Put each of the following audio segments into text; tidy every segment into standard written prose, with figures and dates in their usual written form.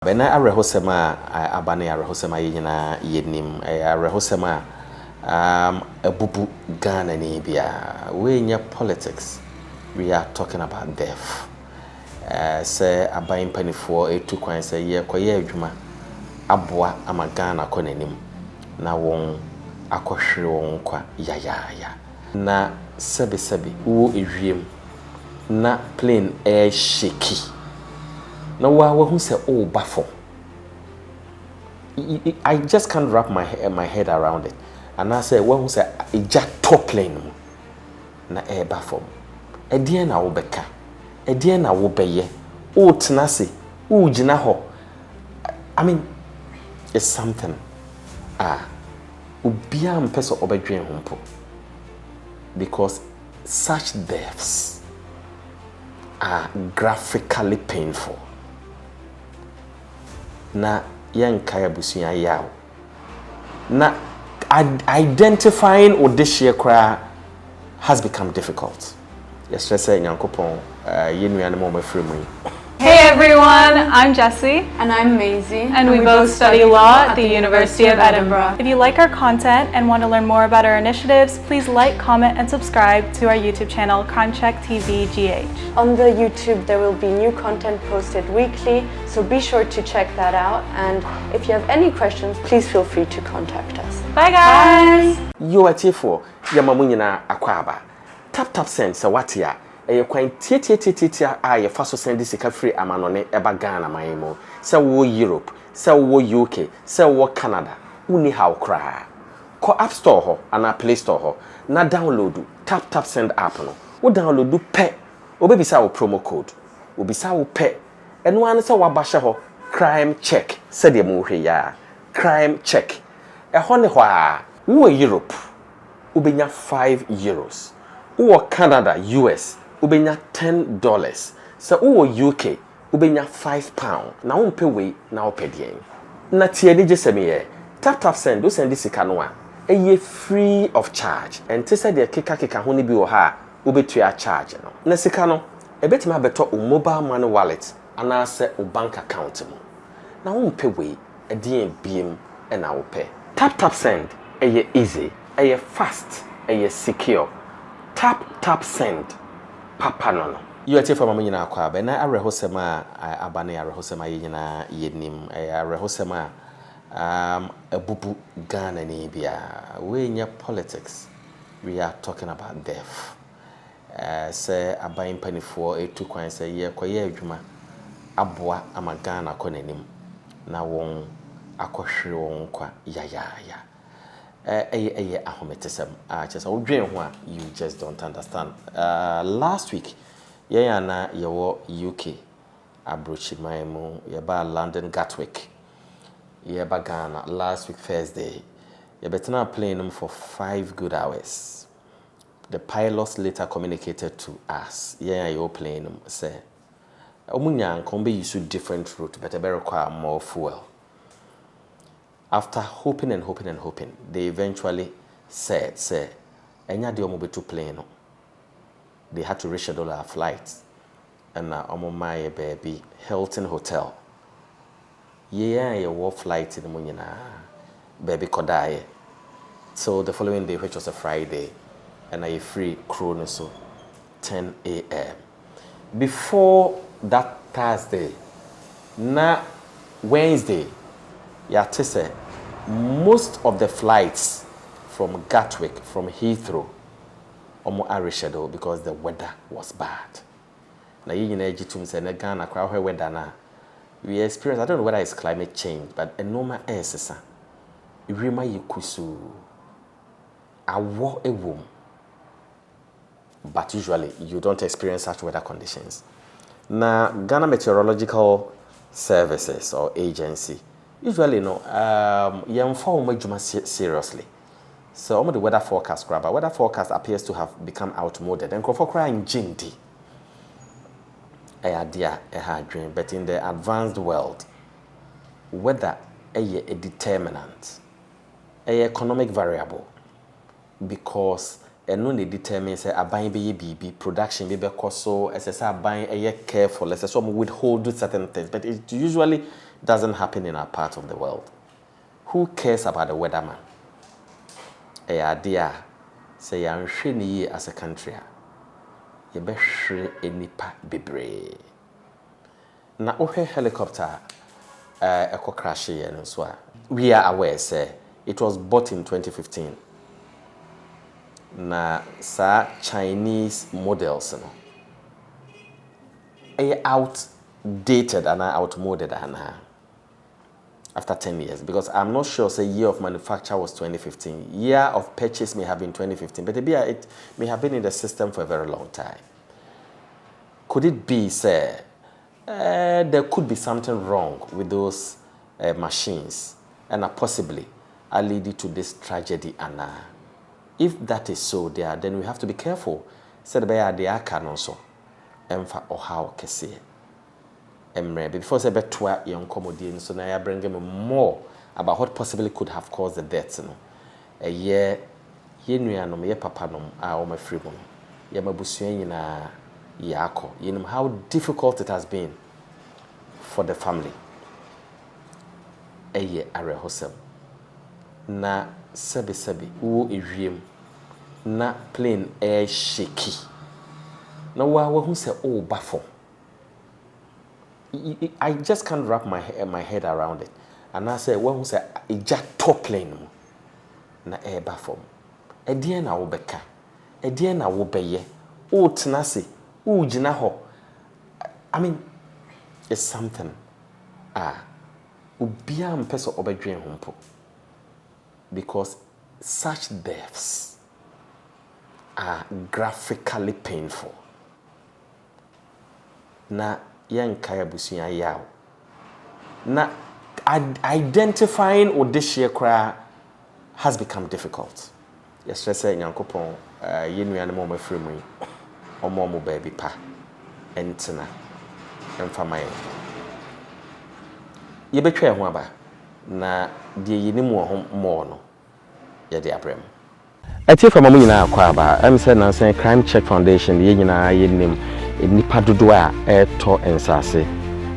Bena arehosema abane arehosema yina yenim arehosema ebubu Ghana ni bia we nya politics we are talking about death say aban panifo etu kwan say ye koye adwuma aboa ama Ghana konanim na won akohwere won kwa ya na sebe wo ewiem na plane air shaky na wa who say oh baffle. I just can't wrap my head around it. And I say who say it just toppling na air baffle. E dia na wo beka. E dia na wo beye. O tenase. O gina ho. I mean it's something. Ubia mpeso obedwen ho mpo. Because such deaths are graphically painful. Na yankaya busuya yaw na identifying odishie kra has become difficult. Yes, say nyankopon yenuane mo mafremu. Hey everyone, I'm Jessie. And I'm Maisie. And we both study law at the University of Edinburgh. If you like our content and want to learn more about our initiatives, please like, comment, and subscribe to our YouTube channel, Concheck TV GH. On the YouTube, there will be new content posted weekly, so be sure to check that out. And if you have any questions, please feel free to contact us. Bye guys! You are for Yamamunyina Akwaba. Tap send Sawatia. E kwan tietia a fa so send sika free amanone eba Ghana manmo se wo Europe se wo UK se wo Canada uni how kra ko App Store ho ana Play Store ho na download tap send app no wo download pe obebisa wo promo code obisa wo pe eno an se wa bahye ho crime check se de mo hwe ya crime check e ho ne ho a wo Europe obenya €5 wo Canada US ubenya $10. So uwo UK ubenya £5. Na umpe we na opedien. Na tieni jeseme tap send do send sika no a eye free of charge. And te say de keka ho ne bi wo ha ubetua charge no. Na sika no ebetima beto o mobile money wallet ana se o bank account mo. Na umpe we edien biem e na upe. Tap send eye easy, eye fast, eye secure. Tap send Papa no. You are from Amina Kwabe, na arehosema abane arehosema yina yenim arehosema ebubu Ghana ni bia we nya politics we are talking about death. Say aban panifo etu kwan say ye koye adwuma aboa ama Ghana konanim na won akohwere won kwa ya ahometesem chesa odwen ho a you just don't understand. Last week na yewo UK abrochi maimu yeba London Gatwick yeba Ghana last week Thursday yebetena playing them for 5 good hours. The pilots later communicated to us you playing them say omunya nkombe use different route but e require more fuel. After hoping, they eventually said, enya de omobetu plane no. They had to reschedule our flights. And omo my baby Hilton Hotel. Yeah, war flight in the munyina baby kodaye. So the following day, which was a Friday, and I free crew so 10 a.m. Before that Thursday, na Wednesday, say most of the flights from Gatwick, from Heathrow, are rescheduled because the weather was bad. Now, you know, say Ghana, where weather now. We experience, I don't know whether it's climate change, but a normal air sesa. Rima yukusu, a war a womb. But usually, you don't experience such weather conditions. Now, Ghana Meteorological Services or Agency, usually no you inform majuma seriously. So the weather forecast but weather forecast appears to have become outmoded and for crying jindi a dream. But in the advanced world, weather a determinant, a economic variable, because and no determine say aban be production be so as I say aban careful as some withhold certain things, but it usually doesn't happen in our part of the world. Who cares about the weatherman? Idea say I'm sure as a country. You be sure enipa bebre. Na ohe helicopter echo crash here no so. We are aware say it was bought in 2015. Na sa Chinese models no. Outdated and outmoded after 10 years, because I'm not sure say year of manufacture was 2015. Year of purchase may have been 2015, but it may have been in the system for a very long time. Could it be say there could be something wrong with those machines and possibly are leading to this tragedy? And if that is so, then we have to be careful. Said by the canon so emfa or how kese. Before say betwa young comedian, so now I bring him more about what possibly could have caused the deaths. No, a year, yenuanom, ye papanom, my freedom, ye mabusuyen na yako. You know how difficult it has been for the family. A year arehosem. Na sebi wo ewiem na plane air shaky. Na wa who say oh baffle. I just can't wrap my head around it. And I say, well, who say a jack top plane na air baffle. A dear na wobeka. A dear na wobeye. Oh tenasi. Oh jinaho. I mean, it's something. Ubia mpeso obedwen humpo. Because such deaths are graphically painful. Na yankaya busunya yaw. Na identifying odishie kra has become difficult. Yes, say nyankopon yenuane mo mafremu yi omo baby pa entina emfamaye. Ye betwa ho aba na de yinim wo ho mo no ye de abrem. Ati fa mamu nyina akwa aba am say na say Crime Check Foundation ye nyina yenim nipa dodo a eto ensase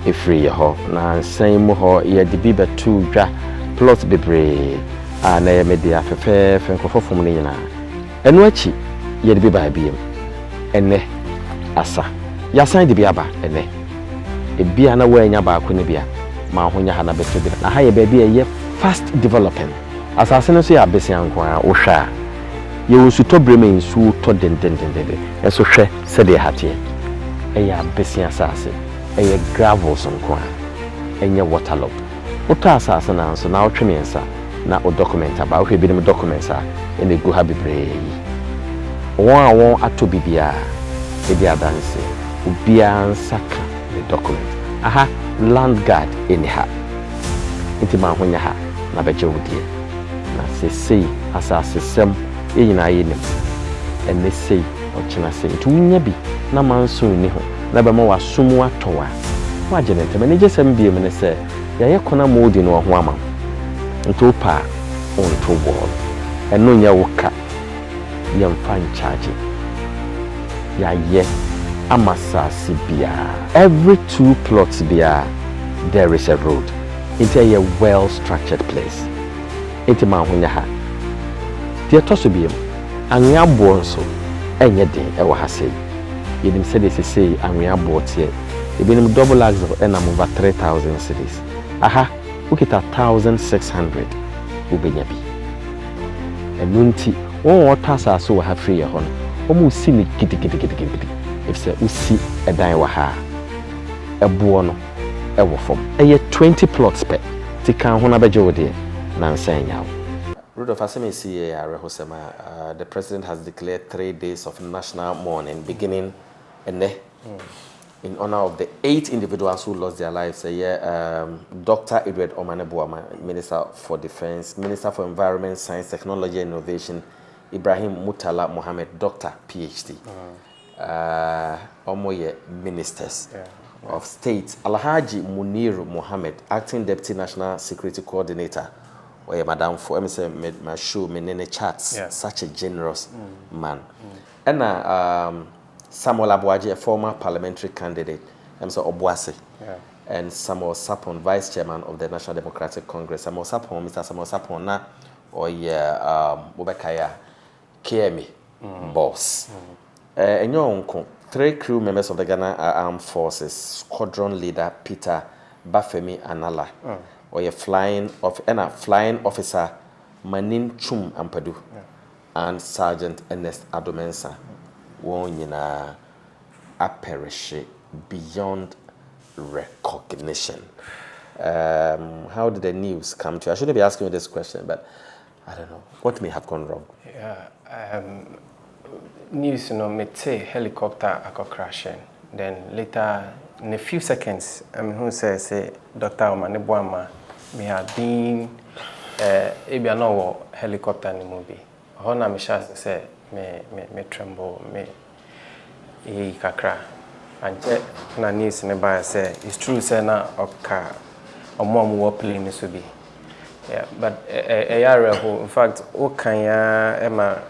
efri ye ho na nsan mu ho ye de bi betu dwa plot bebre na ye media fefe nkofofom ne nyina eno achi ye de bi ba biem ene asa ya san de bi aba ene ebia na wa nya ba ko ne bia ma ho nya ha na beto bi na ha ye ba bia ye fast developing asase no so ya besian ko a wo hwa ye wo su to breme nsu to den eso hwe se de hatie eya besian asase eye gravel some kwa enye waterlogged uta asase na nso na otwe mensa na o document aba o hwe bi dem documents a ene go ha bebre won ato bibia e di adanse obia nsaka the document aha land guard eni ha intima honya ha na beje wudie na sesei asase sem yina yenim ene sei ochina sei tunya bi na manso ni ho na be ma wasumu atowa wa genete me ne gesem bi me ne se ya ye kona modi no ho ama nto pa onto wall eno nya woka ye mfa charge ya ye amasasi bia every 2 plots bia there is a road into a well structured place into ma ho nya ha tie to so biem anwea bonso enye den e wo ha sei yedim se de sei anwea botie ebinim double axle and am over 3,000 cities aha ukita 1,600 ubenya bi enunti won otasa so wa ha free ye hono omu si ni gidigidi if say usi edan wa ha ebo no e wo fom eye 20 plots per tikan ho na beje wo de na nsan yawo. Rudolph Asemesi Arehosema, the president has declared 3 days of national mourning beginning in honor of the 8 individuals who lost their lives. Dr. Edward Omanebuama, Minister for Defense, Minister for Environment, Science, Technology and Innovation, Ibrahim Mutala Mohammed, Doctor, PhD. Omoye Ministers of State, Alhaji Muniru Mohammed, Acting Deputy National Security Coordinator, Madam for my show menene chats, such a generous man. And Samuel Abuaji, a former parliamentary candidate, Obuasi. and Samuel Sapon, Vice Chairman of the National Democratic Congress. Samuel Sapon, Mr. Samuel Sapon, na or Bobekaya KME boss. And your uncle, 3 crew members of the Ghana Armed Forces, Squadron Leader Peter Bafemi Anala, or a flying officer Manin Chum Ampadu, and Sergeant Ernest Adomensa, won yina a perish beyond recognition. How did the news come to you? I shouldn't be asking you this question, but I don't know. What may have gone wrong? Yeah, news, me say helicopter crashing. Then later, in a few seconds, who say Dr. Omane Boama may have been a helicopter in the movie. Hona me say me tremble me kakra. And na news nearby say it's true say na oka omom wo plane so be. Yeah, but in fact, Emma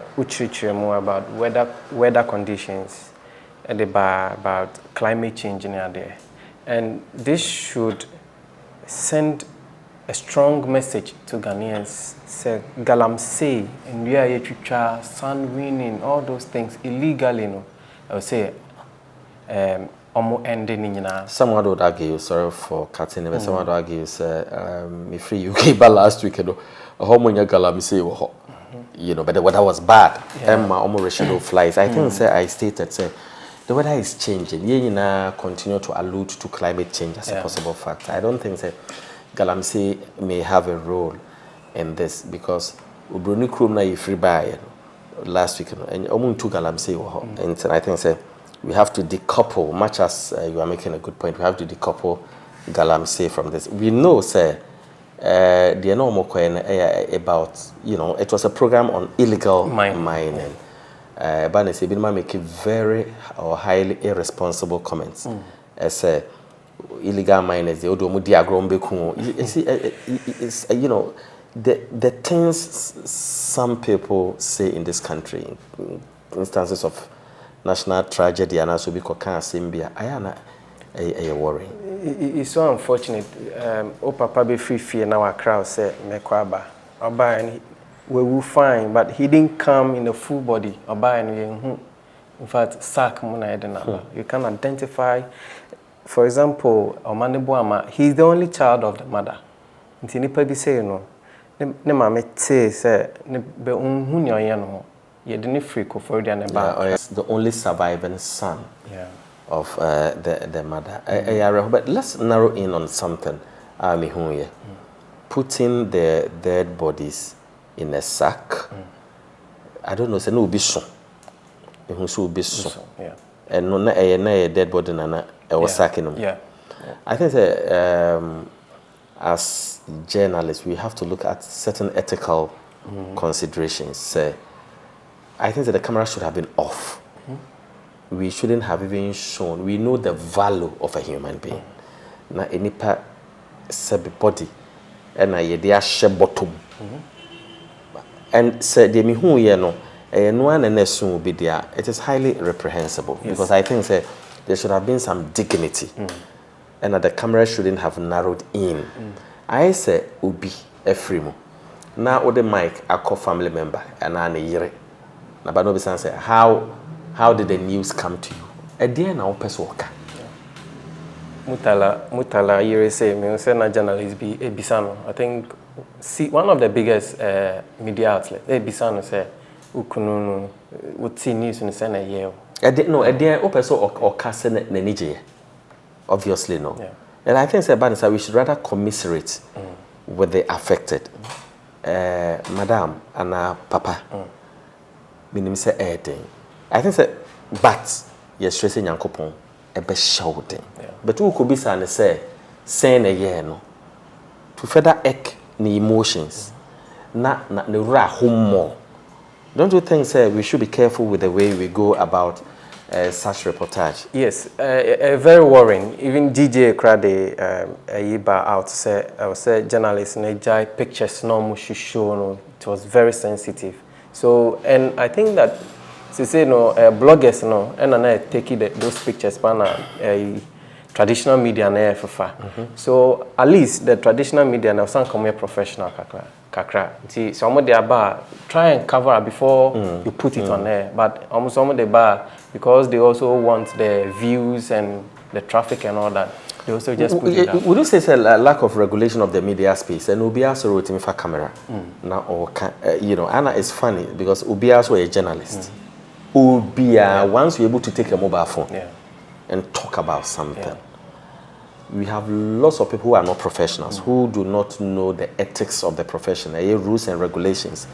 more about weather conditions and about climate change in there. And this should send a strong message to Ghanaians. Say galamsey and we are sun winning, all those things illegally, I would say someone would argue, sorry for cutting him, someone would argue, me free UK but last week, you know, but the weather was bad. Emma almost flies. I think I stated the weather is changing. You continue to allude to climate change as a possible factor. I don't think Galamsey may have a role in this because Ubruni Krum na free by last week and almost took Galamsey and I think we have to decouple, much as you are making a good point, we have to decouple Galamsey from this. We know, the normal about, you know, it was a program on illegal mining. But they making very or highly irresponsible comments. As illegal miners, they do you know, the things some people say in this country, instances of national tragedy and also because Simbia, I worry. It's so unfortunate. Papa be free now our crowd said Mekwaba. Oba and we will find, but he didn't come in the full body. Oba and in fact sack you can identify, for example, Omane Boama, he's the only child of the mother. Until nipa be say no. Ne mama say ne be no. You didn't free for the only surviving son of the mother. But let's narrow in on something. Putting the dead bodies in a sack. I don't know. Say no be so. Be so. And no a dead body na was sacking them. I think as journalists we have to look at certain ethical considerations. I think that the camera should have been off. We shouldn't have even shown. We know the value of a human being. Na enipa sebe body, and I dey share bottom. And say the me who ye no, no one and soon will be there. It is highly reprehensible because I think there should have been some dignity, and that the camera shouldn't have narrowed in. I say ubi efrimu. Now the mic a family member and I yere. But no say how did the news come to you? A dear now person worker. Mutala you say me say na journalist be Bisano. I think one of the biggest media outlets. Bisano say ukununu would see news in the year. A dear person or casting Nenije. Obviously no. And I think say we should rather commiserate with the affected. Madam and Papa. Minim say anything. I think but yes, stressing Yankopon a be shouting. But who could be saying a year no to further ache the emotions. Not the ra home more. Don't you think we should be careful with the way we go about such reportage? Yes, very worrying. Even DJ Krade Yiba out say journalists and pictures no should show. It was very sensitive. So, and I think that, bloggers, and I take those pictures, traditional media na FFA. So at least the traditional media now some come professional kakra. See, some of the bar try and cover up before you put it on air. But almost some of the bar because they also want the views and the traffic and all that. They also just put it up. Would you say it's a lack of regulation of the media space? And Ubi also wrote him for camera. Now, or you know, Anna is funny because Ubi also a journalist. Ubi, once you're able to take a mobile phone and talk about something, we have lots of people who are not professionals, who do not know the ethics of the profession, rules and regulations.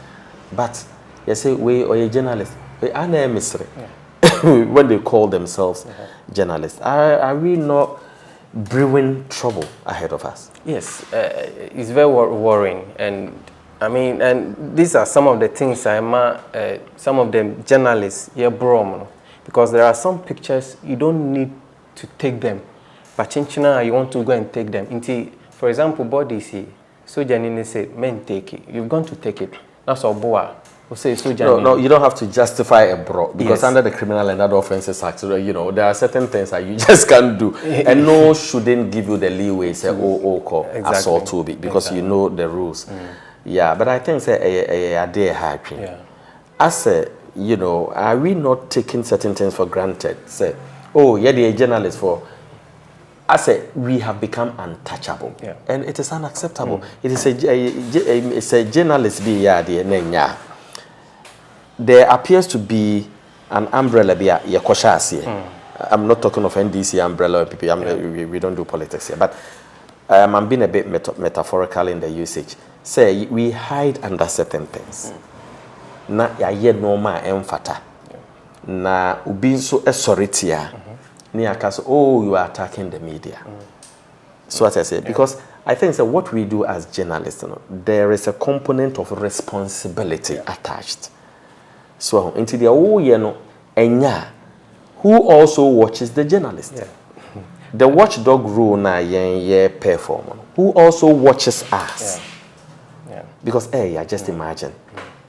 But you say, we are a journalist. We are a mystery. When they call themselves journalists, are we not brewing trouble ahead of us? Yes, it's very worrying, and I mean, and these are some of the things some of them journalists bro, because there are some pictures you don't need to take them, but chinchina you want to go and take them. For example, bodies here, so Janine said, men take it. You've gone to take it. That's all boa. No, you don't have to justify a bro because under the Criminal and Other Offences Act, you know, there are certain things that you just can't do, and no shouldn't give you the leeway say assault to be because you know the rules. Yeah, but I think say a day happy. As you know, are we not taking certain things for granted? Say, oh, yeah, the journalist for. I say we have become untouchable, and it is unacceptable. It is a journalist be there appears to be an umbrella be I'm not talking of NDC umbrella people. We don't do politics here, but I'm being a bit metaphorical in the usage. Say we hide under certain things. Na ya normal emfata. Na ubi so esoritia. Ni akaso, oh, you are attacking the media. So what I say, because I think so what we do as journalists, you know, there is a component of responsibility attached. So into the enya who also watches the journalist. The watchdog rule na perform. Who also watches us. Because just imagine.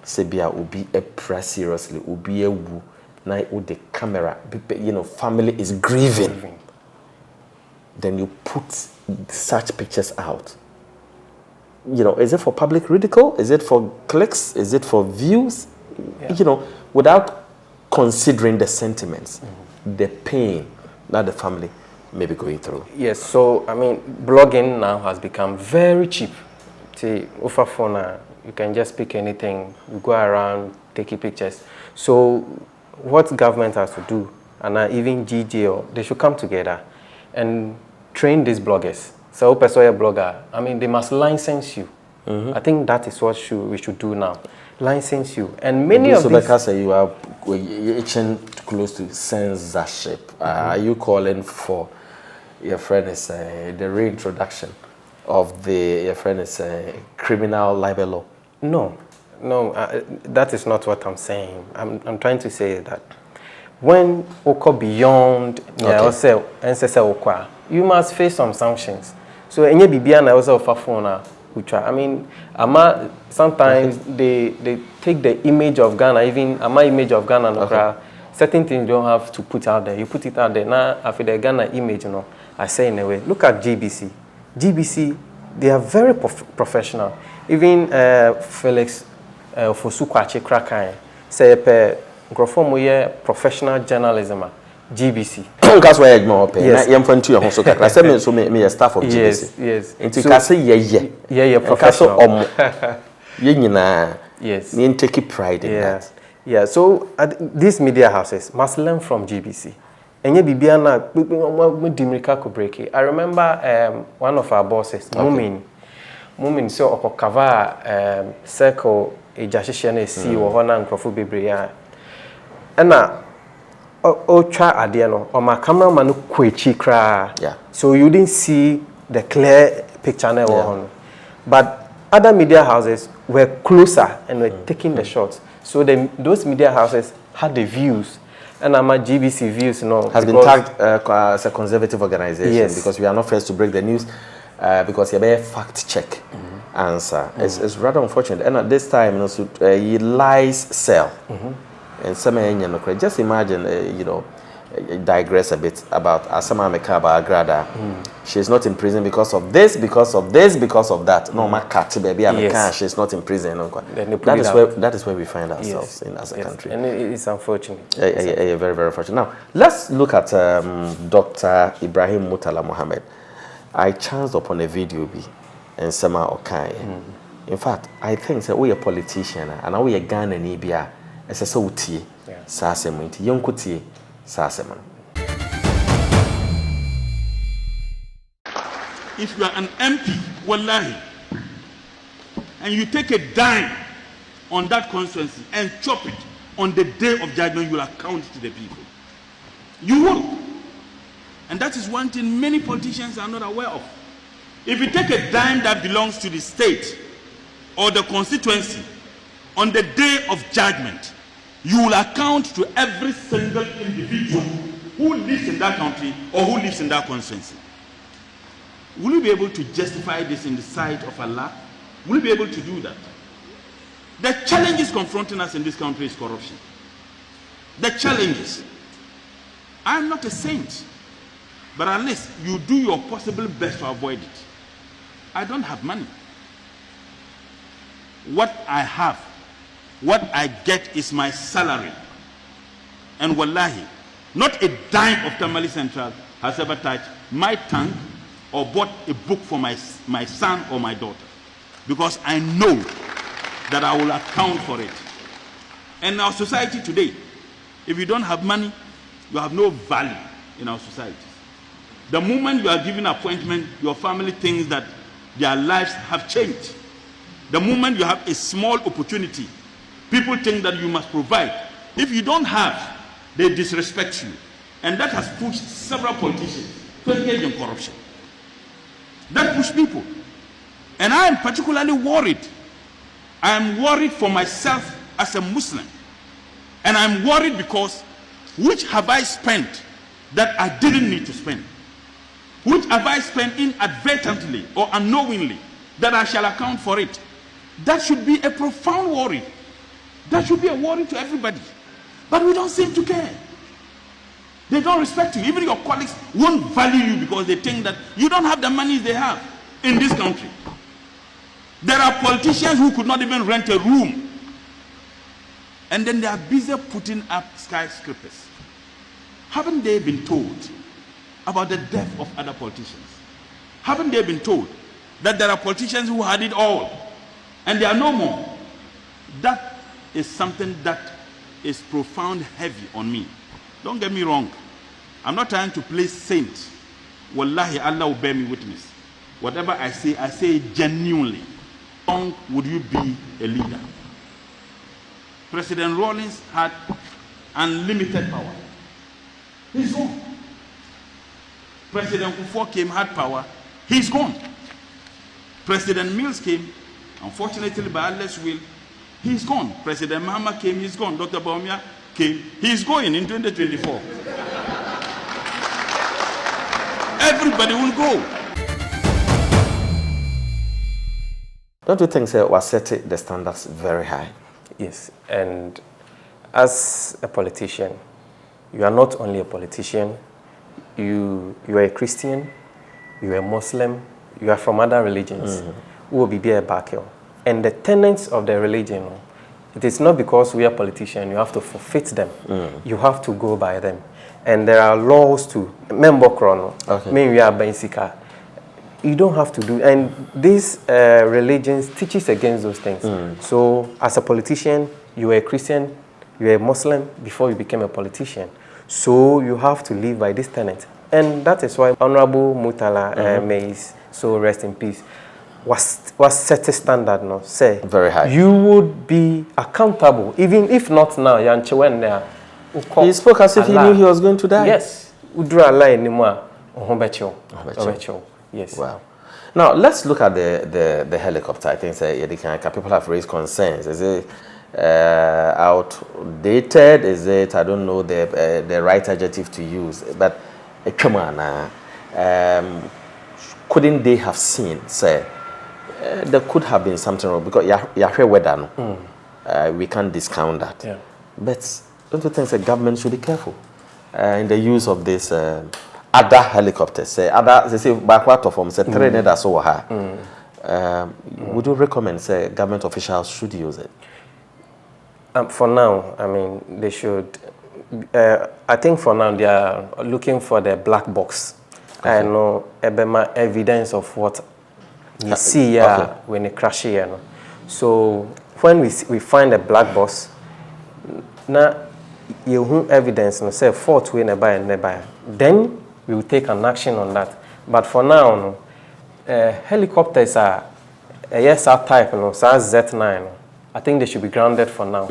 Sebia will be a press seriously, will be a woo. Now with the camera, you know, family is grieving. Then you put such pictures out. You know, is it for public ridicule? Is it for clicks? Is it for views? You know, without considering the sentiments, the pain that the family may be going through. Yes, so I mean, blogging now has become very cheap. See, over phone, you can just pick anything, you go around, take pictures. So what government has to do, and even GGO, they should come together and train these bloggers. So, a blogger, I mean, they must license you. I think that is what we should do now. License you. And many of these... because you are itching close to censorship. Are you calling for, your friend is the reintroduction of your friend is criminal libel law? No, that is not what I'm saying. I'm trying to say that when oko beyond you must face some sanctions. So any bibia na also for phone I mean, sometimes they take the image of Ghana, even my image of Ghana. Certain things you don't have to put out there. You put it out there now. After the Ghana image, you know, I say in a way. Look at GBC. GBC, they are very professional. Even Felix Fosukwache Krakai say professional journalism. GBC. That's why I ignore pay. Yes. I'm from two so I said so me a staff of GBC. Yes. Into can say yeah professional. Yes. You take pride in that. Yeah. So these media houses must learn from GBC. Enye bibia na dimirika ko break. I remember one of our bosses, Mumin so okokava circle ejahihye na si wo ho na nkrofo bebre ya. Na o try ade no o ma cameraman no kwechi kra. So you didn't see the clear picture na wo. But other media houses were closer and were taking the shots. So those media houses had the views. And my GBC views, has been tagged as a conservative organization because we are not first to break the news because you have a fact check answer. It's rather unfortunate. And at this time, lies sell. And some just imagine, digress a bit about Asama Mekaba Agrada. She's not in prison because of this, because of this, because of that. No, my cat, baby, she's not in prison. That is where we find ourselves in as a country. And it's unfortunate. Very, very unfortunate. Now, let's look at Dr. Ibrahim Mutala Mohammed. I chanced upon a video and Sema Okai. In fact, I think that we are a politician and we are Ghana Nibia as a sauti, Sasemunti, Yonkuti. If you are an MP, wallahi, and you take a dime on that constituency and chop it on the day of judgment, you will account to the people. You will. And that is one thing many politicians are not aware of. If you take a dime that belongs to the state or the constituency on the day of judgment, you will account to every single individual who lives in that country or who lives in that constituency. Will you be able to justify this in the sight of Allah? Will you be able to do that? The challenges confronting us in this country is corruption. The challenges. I am not a saint, but at least you do your possible best to avoid it. I don't have money. What I have, what I get is my salary. And wallahi, not a dime of Tamale Central has ever touched my tongue or bought a book for my son or my daughter. Because I know that I will account for it. And our society today, if you don't have money, you have no value in our society. The moment you are given an appointment, your family thinks that their lives have changed. The moment you have a small opportunity, people think that you must provide. If you don't have, they disrespect you. And that has pushed several politicians to engage in corruption. That pushed people. And I am particularly worried. I am worried for myself as a Muslim. And I'm worried because which have I spent that I didn't need to spend? Which have I spent inadvertently or unknowingly that I shall account for it? That should be a profound worry. That should be a worry to everybody. But we don't seem to care. They don't respect you. Even your colleagues won't value you because they think that you don't have the money they have in this country. There are politicians who could not even rent a room. And then they are busy putting up skyscrapers. Haven't they been told about the death of other politicians? Haven't they been told that there are politicians who had it all and they are no more? That is something that is profound heavy on me. Don't get me wrong. I'm not trying to play saint. Wallahi, Allah will bear me witness. Whatever I say it genuinely. How long would you be a leader? President Rawlings had unlimited power. He's gone. President Kufuor came, had power. He's gone. President Mills came, unfortunately by Allah's will, he's gone. President Mahama came, he's gone. Dr. Baumia came, he's going in 2024. Everybody will go. Don't you think, sir, we set the standards very high? Yes, and as a politician, you are not only a politician, you are a Christian, you are a Muslim, you are from other religions who will be a back here. And the tenets of the religion, it is not because we are politicians, you have to forfeit them. You have to go by them. And there are laws to member chrono. We are basic. You don't have to do, and these religions teaches against those things. So as a politician, you were a Christian, you were a Muslim before you became a politician. So you have to live by this tenet. And that is why Honorable Mutala may so rest in peace, was set a standard now, say very high. You would be accountable, even if not now. He spoke as if he knew he was going to die. Yes. Yes. Wow. Now let's look at the helicopter. I think people have raised concerns. Is it outdated? Is it, I don't know the right adjective to use? But come on, couldn't they have seen? Say there could have been something wrong because Yahweh weather. We can't discount that. Yeah. But don't you think the government should be careful? in the use of this other helicopters. Say back what of them say train that so would you recommend say government officials should use it? For now, I mean, they should. I think for now they are looking for the black box. Okay. I know evidence of what you see when they crash here. No? So when we find a black box, now you have evidence and say fault we nearby and nearby. Then we will take an action on that. But for now, no, helicopters are a ESR type, no, so Z9. No. I think they should be grounded for now.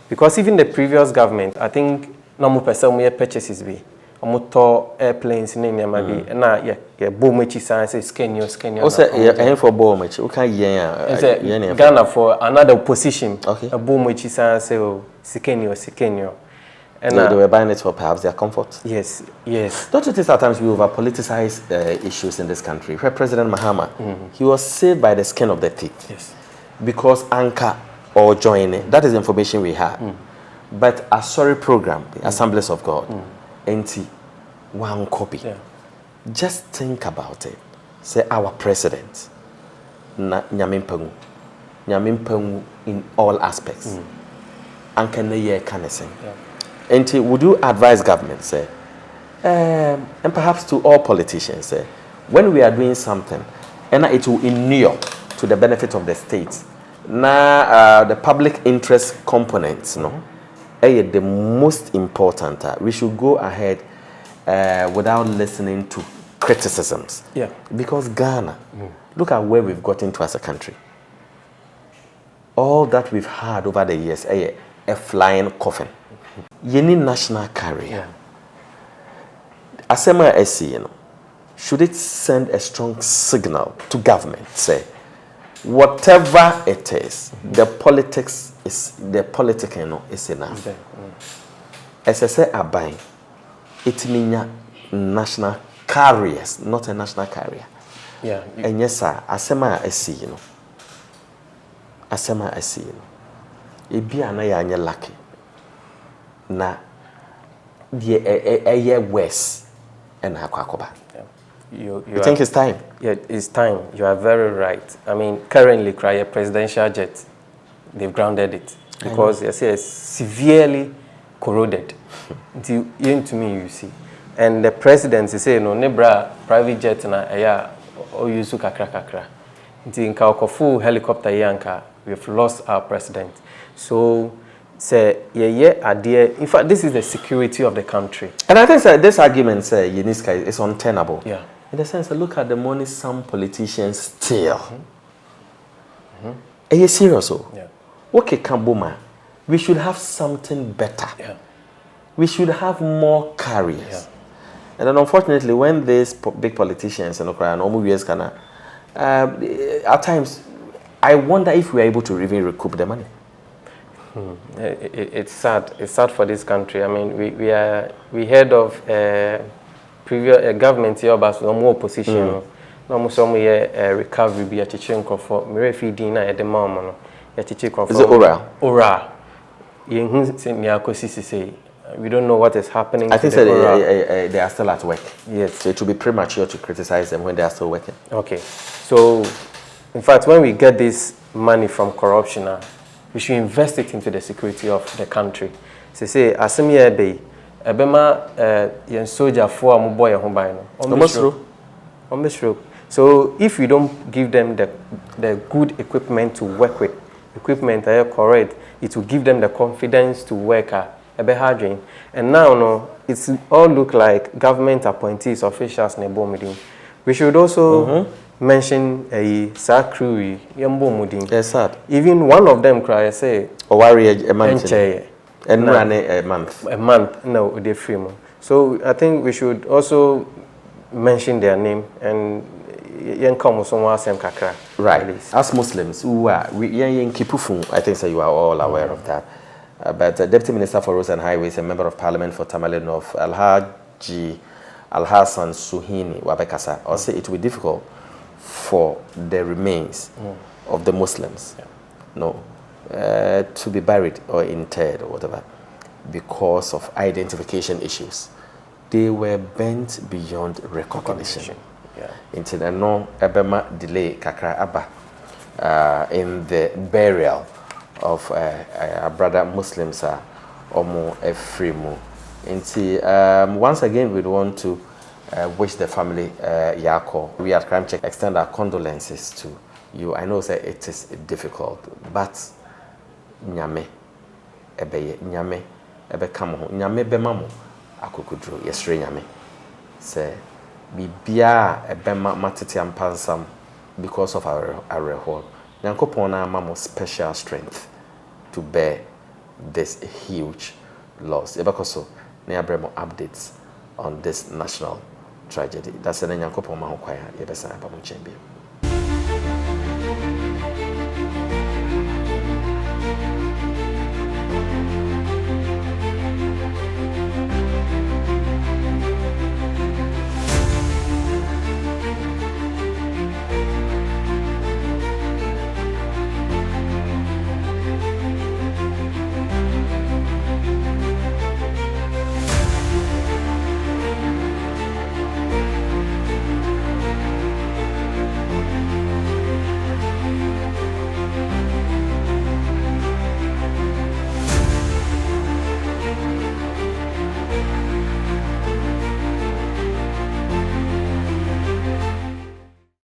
Because even the previous government, I think no more person purchases be. Motor airplanes in India maybe. Na yeah, bomb say scanner. Also, for bomb okay, Ghana for another position. Okay. A bomb say scanner. And they were buying it for perhaps their comfort. Yes, yes. Don't you think sometimes we over politicize issues in this country? Where President Mahama, he was saved by the skin of the teeth. Yes. Because anchor or join it. That is the information we have. But a sorry program, Assemblies of God, NT, one copy. Yeah. Just think about it. Say our president, Nyamimpengu in all aspects. Anka ne ye kanesen. And would you advise government, say, and perhaps to all politicians, say, when we are doing something, and it will inure to the benefit of the state, now the public interest components, no, the most important. We should go ahead without listening to criticisms. Yeah. Because Ghana, look at where we've gotten to as a country. All that we've had over the years, a flying coffin. You need national carrier. Asema SC, should it send a strong signal to government, say, whatever it is, the politics is the political is enough. As I say, I buy it means national carriers, not a national carrier. Yeah. And yes, sir, asema SC, asema SC, it be anaya lucky. Na the West and Hakwakoba. You think it's time? Yeah, it's time. You are very right. I mean, currently, a presidential jet, they've grounded it because it's severely corroded. Even to me, you see. And the president is saying, no, nebra private jet na or use kakra. In full helicopter yanka, we've lost our president. So. Say, in fact, this is the security of the country. And I think this argument, Yeniska, is untenable. Yeah. In the sense, look at the money some politicians steal. Are you serious? Yeah. Okay, Kambuma, we should have something better. Yeah. We should have more carriers. Yeah. And then, unfortunately, when these big politicians and at times, I wonder if we are able to even recoup the money. It's sad. It's sad for this country. I mean, we heard of previous government here, but no more opposition. No more some recovery. Be a teaching for me feeding at the moment. Is it oral? Oral. We don't know what is happening. I think they are still at work. Yes. So it will be premature to criticize them when they are still working. Okay. So, in fact, when we get this money from corruption, we should invest it into the security of the country. So say, asemi ebe, ebema yen soldier for amu boy ehumbai no. So if we don't give them the good equipment to work with, equipment that are correct, it will give them the confidence to work ebe harding. And now no, it's all look like government appointees, officials nebo meeting. We should also mention a Sakri Yambo Mudin. Yes, sir. Even one of them cry say a month. And a month. A month, no, they free. So I think we should also mention their name and right. As Muslims who are I think so you are all aware of that. But Deputy Minister for Roads and Highways, a member of Parliament for Tamale North, Al-Hassan Suhini Wabekasa, or say it will be difficult for the remains of the Muslims to be buried or interred or whatever because of identification issues. they were bent beyond recognition. Yeah. Into the no ebema delay kakra aba in the burial of our brother Muslims omo efrimu. Once again, we want to wish the family Yako. We at Crime Check extend our condolences to you. I know that it is difficult, but nyame ebeye nyame ebe kamo nyame be mamo akokudro yesre nyame say bibia ebe matete ampansam because of our rehol nyankopon na mamo special strength to bear this huge loss ebekoso na yabremo updates on this national tragedy. That's the nyankopon ma ho kwaya yebesa ba mo chembe.